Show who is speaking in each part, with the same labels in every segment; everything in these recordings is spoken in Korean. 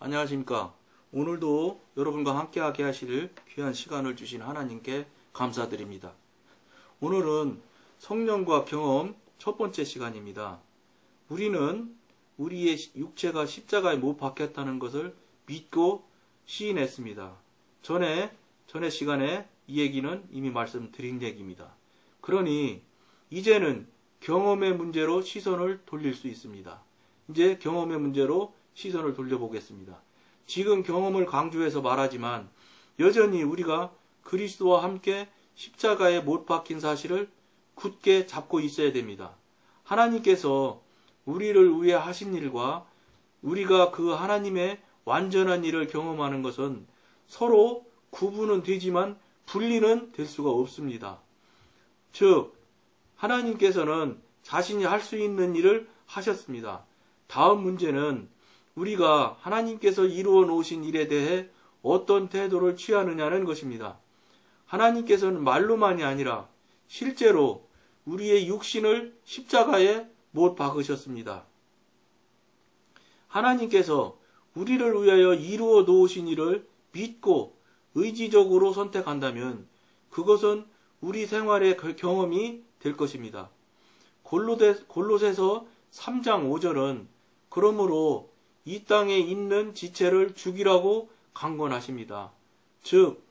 Speaker 1: 안녕하십니까. 오늘도 여러분과 함께하게 하실 귀한 시간을 주신 하나님께 감사드립니다. 오늘은 성령과 경험 첫 번째 시간입니다. 우리는 우리의 육체가 십자가에 못 박혔다는 것을 믿고 시인했습니다. 전에 시간에 이 얘기는 이미 말씀드린 얘기입니다. 그러니 이제는 경험의 문제로 시선을 돌릴 수 있습니다. 이제 경험의 문제로 시선을 돌려보겠습니다. 지금 경험을 강조해서 말하지만 여전히 우리가 그리스도와 함께 십자가에 못 박힌 사실을 굳게 잡고 있어야 됩니다. 하나님께서 우리를 위해 하신 일과 우리가 그 하나님의 완전한 일을 경험하는 것은 서로 구분은 되지만 분리는 될 수가 없습니다. 즉, 하나님께서는 자신이 할 수 있는 일을 하셨습니다. 다음 문제는 우리가 하나님께서 이루어 놓으신 일에 대해 어떤 태도를 취하느냐는 것입니다. 하나님께서는 말로만이 아니라 실제로 우리의 육신을 십자가에 못 박으셨습니다. 하나님께서 우리를 위하여 이루어 놓으신 일을 믿고 의지적으로 선택한다면 그것은 우리 생활의 경험이 될 것입니다. 골로새서 3장 5절은 그러므로 이 땅에 있는 지체를 죽이라고 강권하십니다. 즉,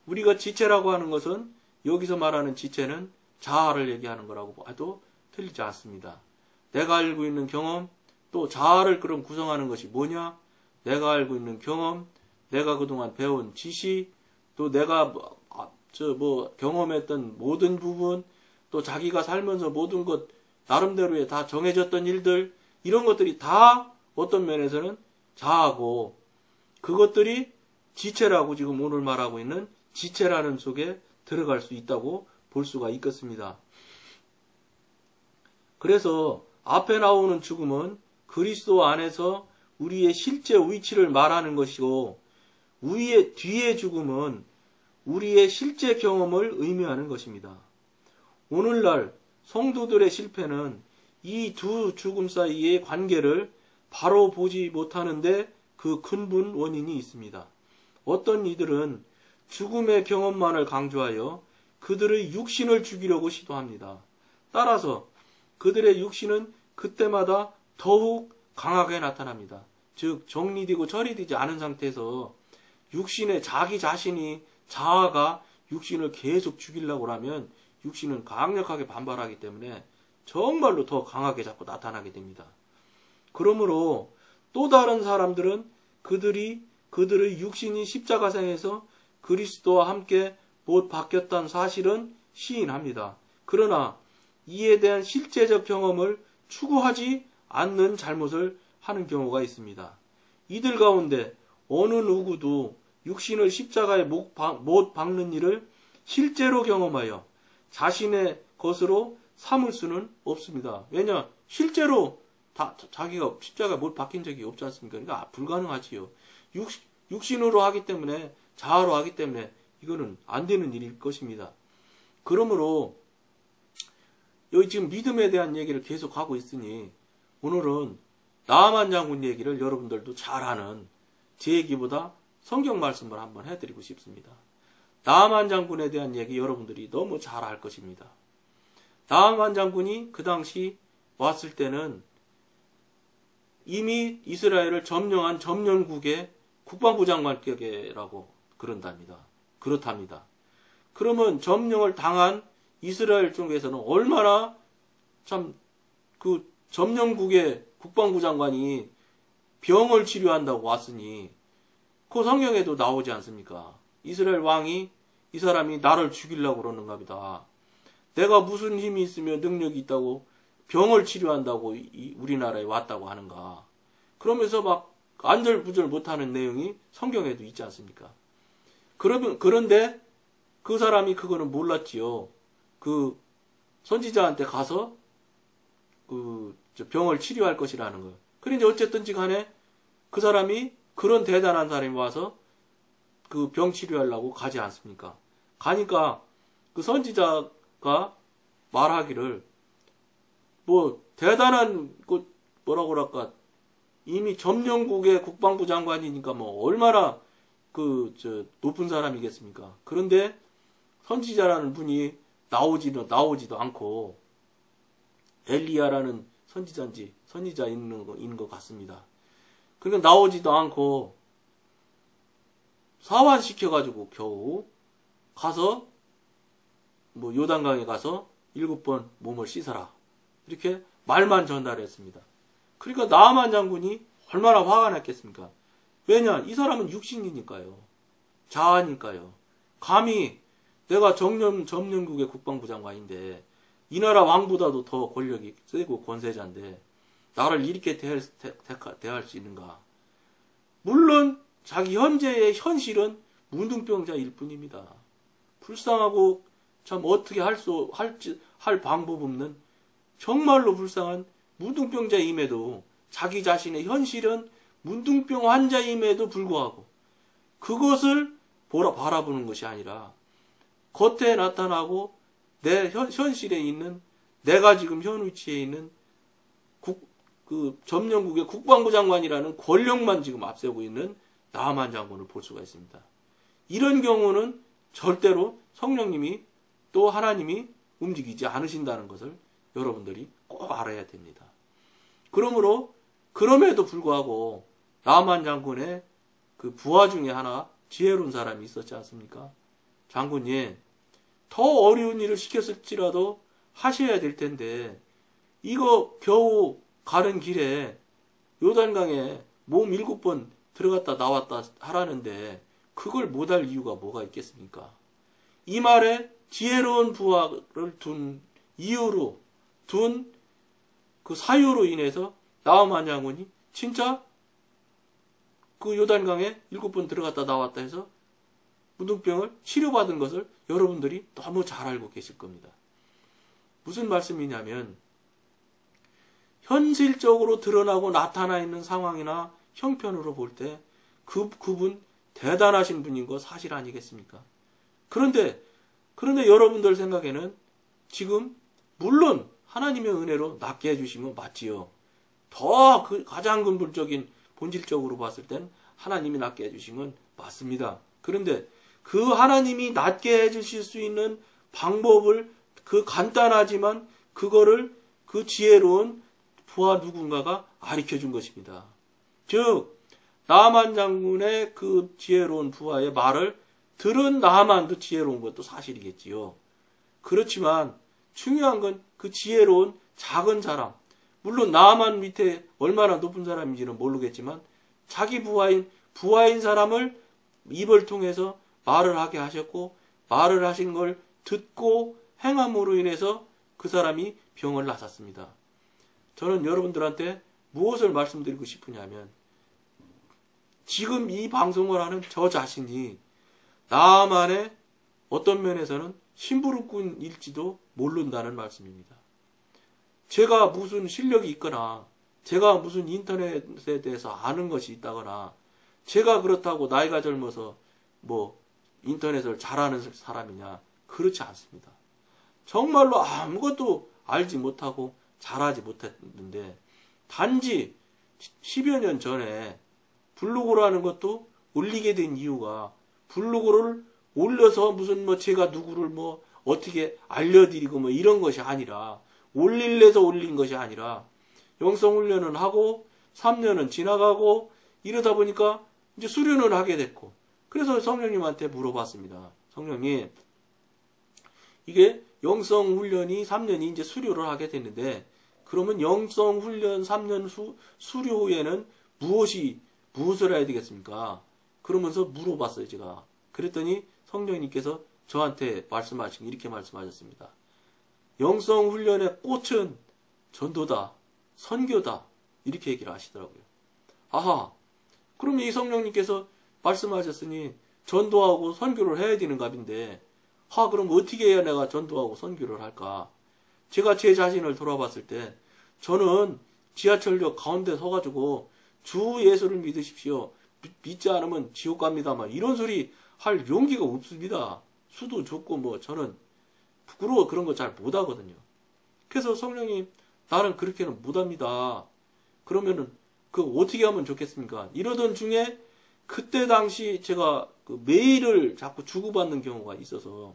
Speaker 1: 우리가 지체라고 하는 것은 여기서 말하는 지체는 자아를 얘기하는 거라고 봐도 틀리지 않습니다. 내가 알고 있는 경험, 또 자아를 그럼 구성하는 것이 뭐냐? 내가 알고 있는 경험, 내가 그동안 배운 지식, 또 내가 경험했던 모든 부분, 또 자기가 살면서 모든 것 나름대로의 다 정해졌던 일들, 이런 것들이 다 어떤 면에서는 자아고 그것들이 지체라고 지금 오늘 말하고 있는 지체라는 속에 들어갈 수 있다고 볼 수가 있겠습니다. 그래서 앞에 나오는 죽음은 그리스도 안에서 우리의 실제 위치를 말하는 것이고 우리의 뒤의 죽음은 우리의 실제 경험을 의미하는 것입니다. 오늘날 성도들의 실패는 이 두 죽음 사이의 관계를 바로 보지 못하는데 그 근본 원인이 있습니다. 어떤 이들은 죽음의 경험만을 강조하여 그들의 육신을 죽이려고 시도합니다. 따라서 그들의 육신은 그때마다 더욱 강하게 나타납니다. 즉 정리되고 처리되지 않은 상태에서 육신의 자기 자신이 자아가 육신을 계속 죽이려고 하면 육신은 강력하게 반발하기 때문에 정말로 더 강하게 자꾸 나타나게 됩니다. 그러므로 또 다른 사람들은 그들의 육신이 십자가상에서 그리스도와 함께 못 박혔다는 사실은 시인합니다. 그러나 이에 대한 실제적 경험을 추구하지 않는 잘못을 하는 경우가 있습니다. 이들 가운데 어느 누구도 육신을 십자가에 못 박는 일을 실제로 경험하여 자신의 것으로 삼을 수는 없습니다. 왜냐? 실제로 자기가 십자가에 못 박힌 적이 없지 않습니까? 그러니까 불가능하지요. 육신으로 하기 때문에, 자아로 하기 때문에 이거는 안 되는 일일 것입니다. 그러므로 여기 지금 믿음에 대한 얘기를 계속 하고 있으니 오늘은 나아만 장군 얘기를 여러분들도 잘 아는 제 얘기보다 성경 말씀을 한번 해드리고 싶습니다. 나아만 장군에 대한 얘기 여러분들이 너무 잘 알 것입니다. 나아만 장군이 그 당시 왔을 때는 이미 이스라엘을 점령한 점령국의 국방부 장관격이라고 그렇답니다. 그러면 점령을 당한 이스라엘 쪽에서는 얼마나 참 그 점령국의 국방부 장관이 병을 치료한다고 왔으니 그 성경에도 나오지 않습니까? 이스라엘 왕이 이 사람이 나를 죽이려고 그러는가 보다. 내가 무슨 힘이 있으며 능력이 있다고 병을 치료한다고 우리나라에 왔다고 하는가. 그러면서 막 안절부절 못하는 내용이 성경에도 있지 않습니까? 그런데 그 사람이 그거는 몰랐지요. 그 선지자한테 가서 그 병을 치료할 것이라는 거예요. 그런데 어쨌든지 간에 그 사람이 그런 대단한 사람이 와서 그 병 치료하려고 가지 않습니까? 가니까 그 선지자가 말하기를 뭐 대단한 뭐라고 그럴까 이미 점령국의 국방부 장관이니까 뭐 얼마나 높은 사람이겠습니까? 그런데 선지자라는 분이 나오지도 않고 엘리야라는 선지자 있는 것 같습니다. 그러니까 나오지도 않고 사환시켜가지고 겨우 가서 뭐 요단강에 가서 7번 몸을 씻어라. 이렇게 말만 전달했습니다. 그러니까 나아만 장군이 얼마나 화가 났겠습니까? 왜냐? 이 사람은 육신이니까요. 자아니까요. 감히 내가 점령국의 국방부 장관인데 이 나라 왕보다도 더 권력이 세고 권세자인데 나를 이렇게 대할 수 있는가? 물론 자기 현재의 현실은 문둥병자일 뿐입니다. 불쌍하고 참 어떻게 할 방법 없는 정말로 불쌍한 문둥병자임에도 자기 자신의 현실은 문둥병 환자임에도 불구하고 그것을 바라보는 것이 아니라 겉에 나타나고 내 현실에 있는 내가 지금 현 위치에 있는 점령국의 국방부 장관이라는 권력만 지금 앞세우고 있는 나아만 장군을 볼 수가 있습니다. 이런 경우는 절대로 성령님이 또 하나님이 움직이지 않으신다는 것을 여러분들이 꼭 알아야 됩니다. 그럼에도 불구하고 나아만 장군의 그 부하 중에 하나 지혜로운 사람이 있었지 않습니까? 장군님, 더 어려운 일을 시켰을지라도 하셔야 될 텐데 이거 겨우 가는 길에 요단강에 몸 7번 들어갔다 나왔다 하라는데 그걸 못할 이유가 뭐가 있겠습니까? 이 말에 지혜로운 부하를 둔 그 사유로 인해서 나아만 장군이 진짜 그 요단강에 7번 들어갔다 나왔다 해서 문둥병을 치료받은 것을 여러분들이 너무 잘 알고 계실 겁니다. 무슨 말씀이냐면 현실적으로 드러나고 나타나 있는 상황이나 형편으로 볼 때 그분 대단하신 분인 거 사실 아니겠습니까? 그런데 여러분들 생각에는 지금 물론 하나님의 은혜로 낫게 해주시면 맞지요. 더 가장 근본적인 본질적으로 봤을 땐 하나님이 낫게 해주시면 맞습니다. 그런데 그 하나님이 낫게 해주실 수 있는 방법을 간단하지만 그거를 그 지혜로운 부하 누군가가 가르쳐 준 것입니다. 즉 나아만 장군의 그 지혜로운 부하의 말을 들은 나아만도 지혜로운 것도 사실이겠지요. 그렇지만 중요한 건 그 지혜로운 작은 사람, 물론 나아만 밑에 얼마나 높은 사람인지는 모르겠지만 자기 부하인 사람을 입을 통해서 말을 하게 하셨고 말을 하신 걸 듣고 행함으로 인해서 그 사람이 병을 낫았습니다. 저는 여러분들한테 무엇을 말씀드리고 싶으냐면 지금 이 방송을 하는 저 자신이 나만의 어떤 면에서는 심부름꾼일지도 모른다는 말씀입니다. 제가 무슨 실력이 있거나 제가 무슨 인터넷에 대해서 아는 것이 있다거나 제가 그렇다고 나이가 젊어서 뭐 인터넷을 잘하는 사람이냐, 그렇지 않습니다. 정말로 아무것도 알지 못하고 잘하지 못했는데 단지 10여 년 전에 블로그라는 것도 올리게 된 이유가 블로그를 올려서 무슨 뭐 제가 누구를 뭐 어떻게 알려드리고 뭐 이런 것이 아니라 올릴래서 올린 것이 아니라 영성훈련은 하고 3년은 지나가고 이러다 보니까 이제 수련을 하게 됐고 그래서 성령님한테 물어봤습니다. 성령님, 이게 영성훈련이 3년이 이제 수료를 하게 됐는데 그러면 영성훈련 3년 수료 후에는 무엇을 해야 되겠습니까? 그러면서 물어봤어요, 제가. 그랬더니 성령님께서 저한테 이렇게 말씀하셨습니다. 영성훈련의 꽃은 전도다, 선교다, 이렇게 얘기를 하시더라고요. 아하, 그러면 이 성령님께서 말씀하셨으니 전도하고 선교를 해야 되는 값인데, 그럼 어떻게 해야 내가 전도하고 선교를 할까? 제가 제 자신을 돌아봤을 때, 저는 지하철역 가운데 서가지고 주 예수를 믿으십시오. 믿지 않으면 지옥 갑니다만 이런 소리 할 용기가 없습니다. 수도 좋고 뭐 저는 부끄러워 그런 거 잘 못하거든요. 그래서 성령님, 나는 그렇게는 못합니다. 그러면은 그 어떻게 하면 좋겠습니까? 이러던 중에 그때 당시 제가 그 메일을 자꾸 주고받는 경우가 있어서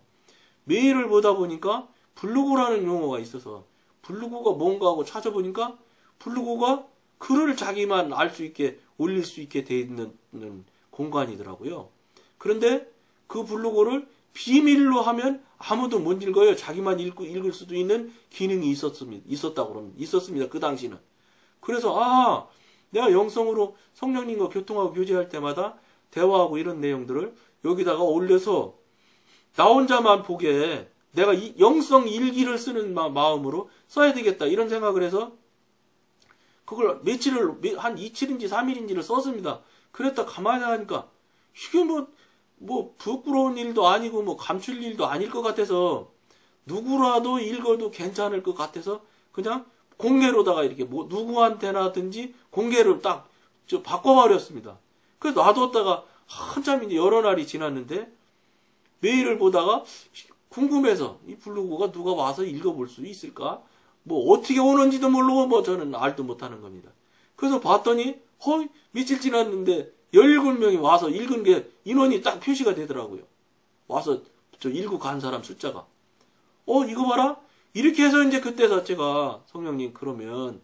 Speaker 1: 메일을 보다 보니까 블로그라는 용어가 있어서 블로그가 뭔가 하고 찾아보니까 블로그가 글을 자기만 알 수 있게 올릴 수 있게 돼 있는 공간이더라고요. 그런데 그 블로그를 비밀로 하면 아무도 못 읽어요. 자기만 읽을 수도 있는 기능이 있었습니다. 그 당시는. 그래서 내가 영성으로 성령님과 교통하고 교제할 때마다 대화하고 이런 내용들을 여기다가 올려서 나 혼자만 보게 내가 영성 일기를 쓰는 마음으로 써야 되겠다 이런 생각을 해서 그걸 한 이틀인지 3일인지를 썼습니다. 그랬다 가만히 하니까 이게 뭐 부끄러운 일도 아니고 뭐 감출 일도 아닐 것 같아서 누구라도 읽어도 괜찮을 것 같아서 그냥 공개로다가 이렇게 뭐 누구한테나든지 공개를 딱 바꿔버렸습니다. 그래서 놔뒀다가 한참 이제 여러 날이 지났는데 메일을 보다가 궁금해서 이 블로그가 누가 와서 읽어볼 수 있을까? 뭐 어떻게 오는지도 모르고 뭐 저는 알도 못하는 겁니다. 그래서 봤더니 며칠 지났는데 17명이 와서 읽은 게 인원이 딱 표시가 되더라고요. 와서 읽고 간 사람 숫자가. 이거 봐라. 이렇게 해서 이제 그때서 제가 성령님 그러면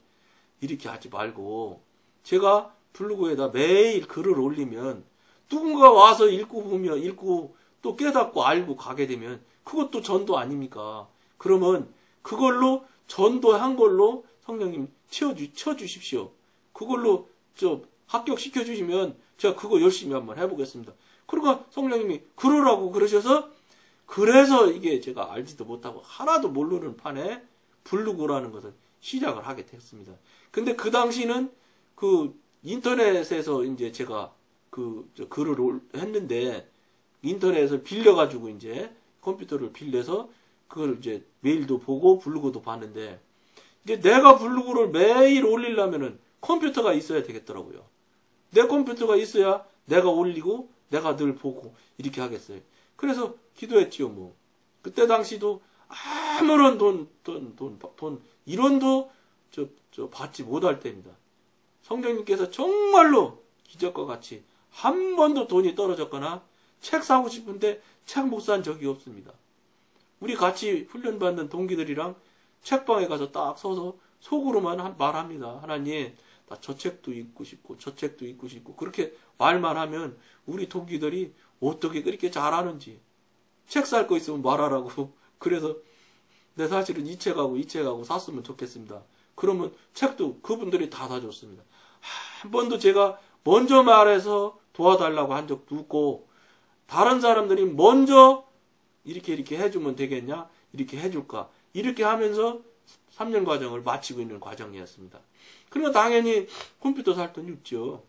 Speaker 1: 이렇게 하지 말고 제가 블로그에다 매일 글을 올리면 누군가 와서 읽고 또 깨닫고 알고 가게 되면 그것도 전도 아닙니까? 그러면 그걸로 전도한 걸로 성령님 채워주십시오. 그걸로 합격시켜 주시면 제가 그거 열심히 한번 해보겠습니다. 그러니까 성령님이 그러라고 그러셔서 그래서 이게 제가 알지도 못하고 하나도 모르는 판에 블로그라는 것을 시작을 하게 됐습니다. 근데 그 당시는 그 인터넷에서 이제 제가 글을 했는데 인터넷을 빌려가지고 이제 컴퓨터를 빌려서 그걸 이제 메일도 보고 블로그도 봤는데 이제 내가 블로그를 매일 올리려면은 컴퓨터가 있어야 되겠더라고요. 내 컴퓨터가 있어야 내가 올리고 내가 늘 보고 이렇게 하겠어요. 그래서 기도했지요, 뭐. 그때 당시도 아무런 돈, 1원도 받지 못할 때입니다. 성령님께서 정말로 기적과 같이 한 번도 돈이 떨어졌거나 책 사고 싶은데 책 못 산 적이 없습니다. 우리 같이 훈련받는 동기들이랑 책방에 가서 딱 서서 속으로만 말합니다. 하나님, 나 저 책도 읽고 싶고 저 책도 읽고 싶고 그렇게 말만 하면 우리 동기들이 어떻게 그렇게 잘하는지 책 살 거 있으면 말하라고. 그래서 내 사실은 이 책하고 샀으면 좋겠습니다. 그러면 책도 그분들이 다 사줬습니다. 한 번도 제가 먼저 말해서 도와달라고 한 적도 없고 다른 사람들이 먼저 이렇게 해주면 되겠냐? 이렇게 해줄까? 이렇게 하면서 3년 과정을 마치고 있는 과정이었습니다. 그러니까 당연히 컴퓨터 살 돈이 없죠.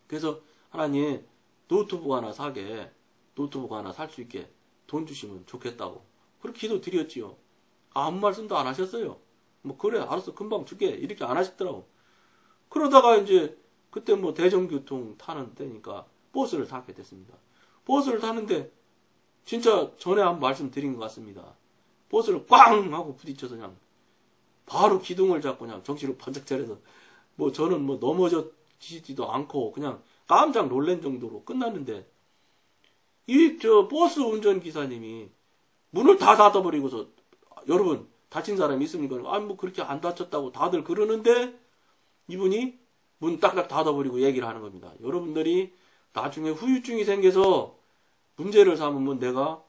Speaker 1: 그래서 하나님 노트북 하나 살 수 있게 돈 주시면 좋겠다고 그렇게 기도 드렸지요. 아무 말씀도 안 하셨어요. 뭐 그래 알았어 금방 줄게 이렇게 안 하시더라고. 그러다가 이제 그때 뭐 대중교통 타는 때니까 버스를 타게 됐습니다. 버스를 타는데 진짜 전에 한번 말씀드린 것 같습니다. 버스를 꽝 하고 부딪혀서 그냥 바로 기둥을 잡고 그냥 정신을 번쩍 차려서 뭐 저는 뭐 넘어지지도 않고 그냥 깜짝 놀란 정도로 끝났는데 버스 운전기사님이 문을 다 닫아버리고서 여러분 다친 사람이 있습니까? 뭐 그렇게 안 다쳤다고 다들 그러는데 이분이 문 딱딱 닫아버리고 얘기를 하는 겁니다. 여러분들이 나중에 후유증이 생겨서 문제를 삼으면 내가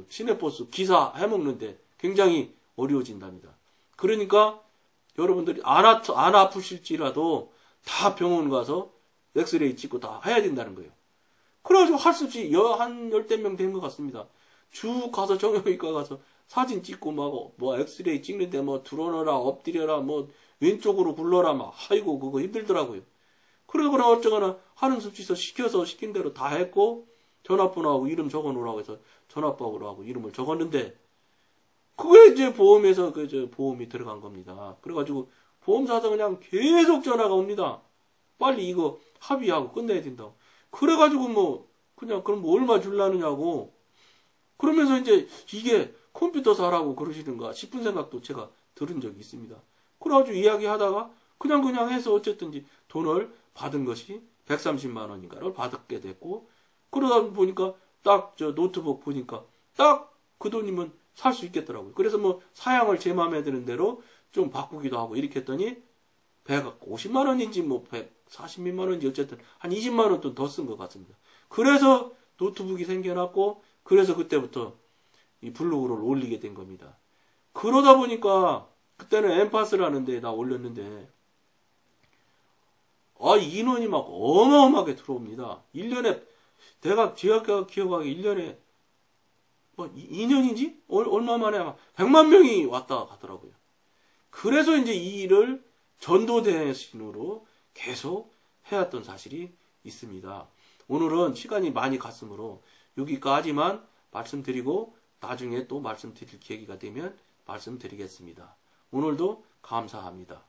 Speaker 1: 시내버스 기사 해먹는데 굉장히 어려워진답니다. 그러니까 여러분들이 안 아프실지라도 다 병원 가서 엑스레이 찍고 다 해야 된다는 거예요. 그래가지고 할 수 없이 한 10명 된 것 같습니다. 쭉 가서 정형외과 가서 사진 찍고 뭐 엑스레이 찍는데 뭐 들어넣어라 엎드려라 뭐 왼쪽으로 굴러라 아이고 그거 힘들더라고요. 그러거나 어쩌거나 하는 숲지서 시킨 대로 다 했고 전화번호하고 이름 적어놓으라고 해서 전화번호하고 이름을 적었는데 그게 이제 보험에서 보험이 들어간 겁니다. 그래가지고 보험사에서 그냥 계속 전화가 옵니다. 빨리 이거 합의하고 끝내야 된다고. 그래가지고 뭐 그냥 그럼 뭐 얼마 줄라느냐고 그러면서 이제 이게 컴퓨터 사라고 그러시는가 싶은 생각도 제가 들은 적이 있습니다. 그래가지고 이야기하다가 그냥 해서 어쨌든지 돈을 받은 것이 130만 원인가를 받게 됐고, 그러다 보니까 딱 저 노트북 보니까 딱 그 돈이면 살 수 있겠더라고요. 그래서 뭐 사양을 제 마음에 드는 대로 좀 바꾸기도 하고 이렇게 했더니 150만 원인지 뭐 140만 원인지 어쨌든 한 20만 원 돈 더 쓴 것 같습니다. 그래서 노트북이 생겨났고, 그래서 그때부터 이 블로그를 올리게 된 겁니다. 그러다 보니까 그때는 엠파스를 하는데 나 올렸는데 인원이 막 어마어마하게 들어옵니다. 1년에 내가 제가 기억하기에 1년에 뭐 2년인지 얼마 만에 100만 명이 왔다 가더라고요. 그래서 이제 이 일을 전도 대신으로 계속 해왔던 사실이 있습니다. 오늘은 시간이 많이 갔으므로 여기까지만 말씀드리고 나중에 또 말씀드릴 계기가 되면 말씀드리겠습니다. 오늘도 감사합니다.